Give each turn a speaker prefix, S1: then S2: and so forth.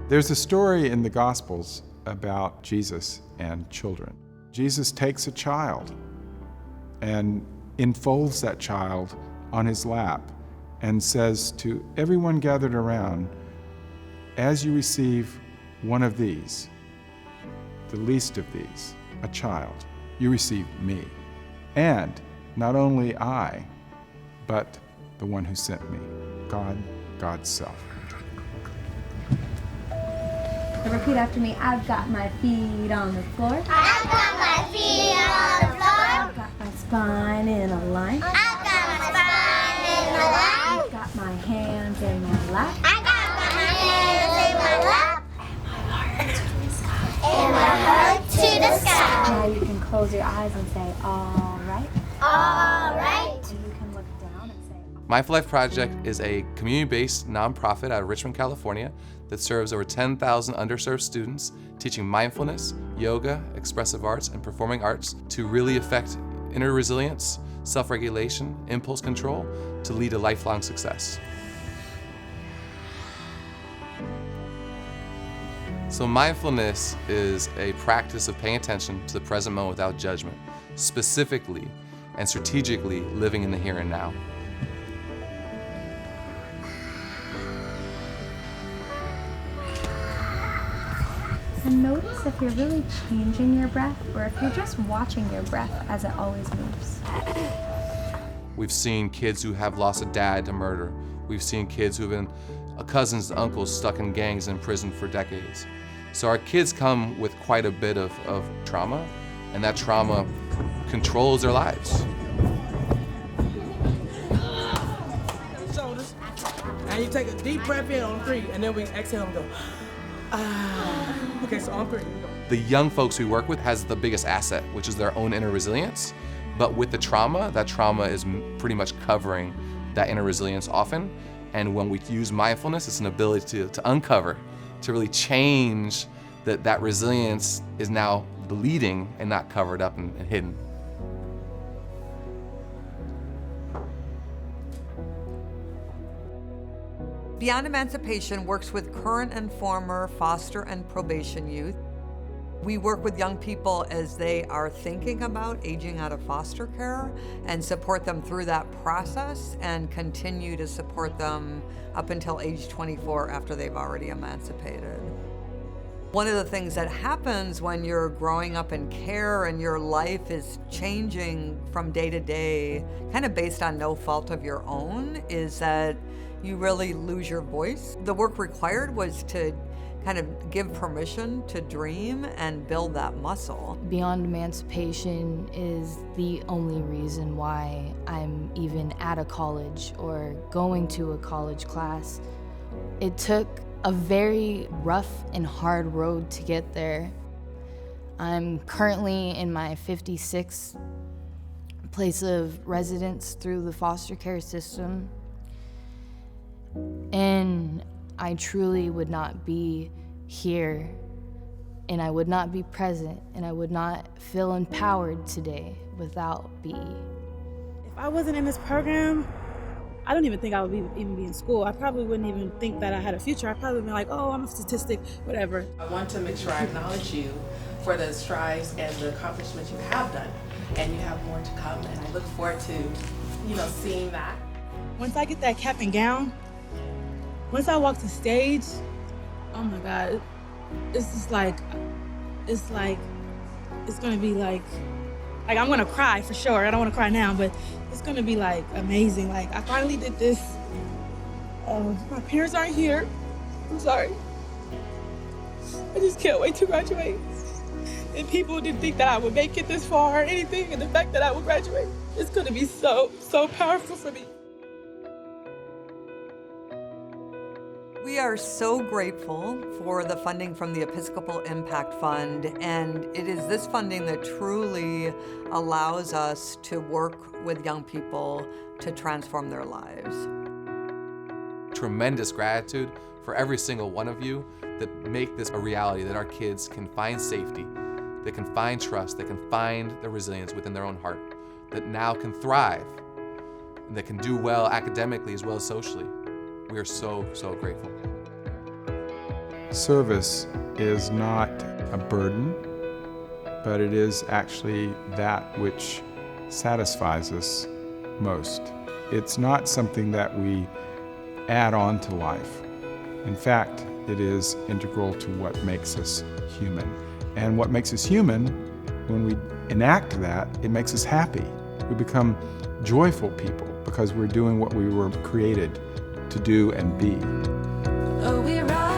S1: There's a story in the Gospels about Jesus and children. Jesus takes a child and enfolds that child on his lap and says to everyone gathered around, as you receive one of these, the least of these, a child, you receive me. And not only I, but the one who sent me, God's self.
S2: So repeat after me. I've got my feet on the floor.
S3: I've got my feet on the floor.
S2: I've got my spine in a line.
S3: I've got my spine in a line.
S2: I've got my hands in my lap.
S3: I got my hands in my lap. And my heart to the sky.
S2: Now you can close your eyes and say, all right.
S3: All right.
S2: And you can look down and say,
S4: Mindful Life Project is a community-based nonprofit out of Richmond, California that serves over 10,000 underserved students, teaching mindfulness, yoga, expressive arts, and performing arts to really affect inner resilience, self-regulation, impulse control, to lead to lifelong success. So mindfulness is a practice of paying attention to the present moment without judgment, specifically and strategically living in the here and now.
S2: and notice if you're really changing your breath or if you're just watching your breath as it always moves.
S4: We've seen kids who have lost a dad to murder. We've seen kids who've been cousins and uncles stuck in gangs and in prison for decades. So our kids come with quite a bit of trauma, and that trauma controls their lives.
S5: Shoulders. And you take a deep breath in on 3, and then we exhale and go. Okay, so on 3.
S4: The young folks we work with has the biggest asset, which is their own inner resilience. But with the trauma, that trauma is pretty much covering that inner resilience often. And when we use mindfulness, it's an ability to uncover, to really change that resilience is now bleeding and not covered up and hidden.
S6: Beyond Emancipation works with current and former foster and probation youth. We work with young people as they are thinking about aging out of foster care and support them through that process and continue to support them up until age 24 after they've already emancipated. One of the things that happens when you're growing up in care and your life is changing from day to day, kind of based on no fault of your own, is that you really lose your voice. The work required was to kind of give permission to dream and build that muscle.
S7: Beyond Emancipation is the only reason why I'm even at a college or going to a college class. It took a very rough and hard road to get there. I'm currently in my 56th place of residence through the foster care system. And I truly would not be here, and I would not be present, and I would not feel empowered today without B.
S8: If I wasn't in this program, I don't even think I would even be in school. I probably wouldn't even think that I had a future. I'd probably be like, oh, I'm a statistic, whatever.
S9: I want to make sure I acknowledge you for the strides and the accomplishments you have done, and you have more to come, and I look forward to, seeing that.
S8: Once I get that cap and gown, once I walk the stage, oh my God, it's just it's gonna be like I'm gonna cry for sure. I don't wanna cry now, but it's gonna be amazing. I finally did this. My parents aren't here. I'm sorry. I just can't wait to graduate. And people didn't think that I would make it this far or anything, and the fact that I would graduate, it's gonna be so powerful for me.
S6: We are so grateful for the funding from the Episcopal Impact Fund, and it is this funding that truly allows us to work with young people to transform their lives.
S4: Tremendous gratitude for every single one of you that make this a reality, that our kids can find safety, they can find trust, they can find the resilience within their own heart, that now can thrive, and that can do well academically as well as socially. We are so, so grateful.
S1: service is not a burden, but it is actually that which satisfies us most. It's not something that we add on to life. In fact, it is integral to what makes us human. And what makes us human, when we enact that, it makes us happy. We become joyful people because we're doing what we were created to do and be.
S10: Oh, we rise.